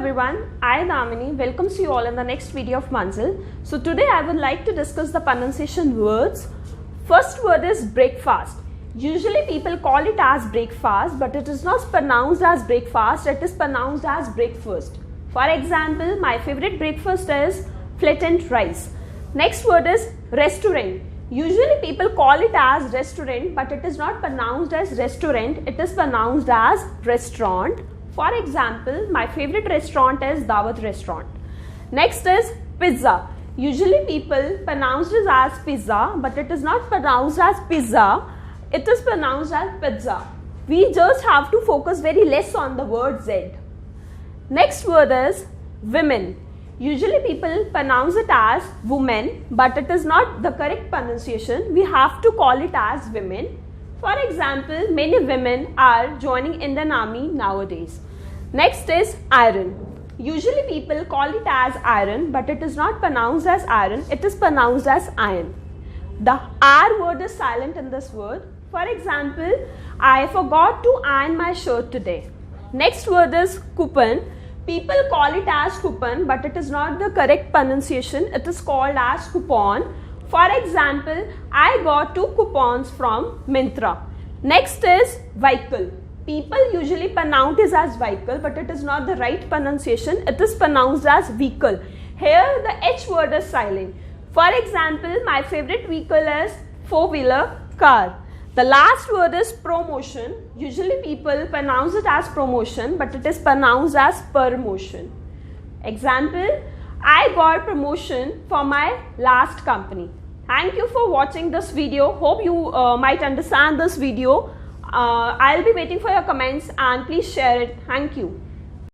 everyone, I Damini welcomes you all in the next video of Manzil. So today I would like to discuss the pronunciation words. First word is breakfast. Usually people call it as breakfast, but it is not pronounced as breakfast, it is pronounced as breakfast. For example, my favorite breakfast is flattened rice. Next word is restaurant. Usually people call it as restaurant, but it is not pronounced as restaurant, it is pronounced as restaurant. For example, my favorite restaurant is Dawat restaurant. Next is pizza. Usually people pronounce it as pizza, but it is not pronounced as pizza, it is pronounced as pizza. We just have to focus very less on the word Z. Next word is women. Usually people pronounce it as women, but it is not the correct pronunciation. We have to call it as women. For example, many women are joining Indian Army nowadays. Next is iron. Usually people call it as iron, but it is not pronounced as iron, it is pronounced as iron. The R word is silent in this word. For example, I forgot to iron my shirt today. Next word is coupon. People call it as coupon, but it is not the correct pronunciation, it is called as coupon. For example, I got 2 coupons from Myntra. Next is vehicle. People usually pronounce it as vehicle, but it is not the right pronunciation, it is pronounced as vehicle. Here the H word is silent. For example, my favorite vehicle is 4-wheeler car. The last word is promotion. Usually people pronounce it as promotion, but it is pronounced as promotion. Example, I got promotion for my last company. Thank you for watching this video. Hope you might understand this video. I'll be waiting for your comments and please share it. Thank you.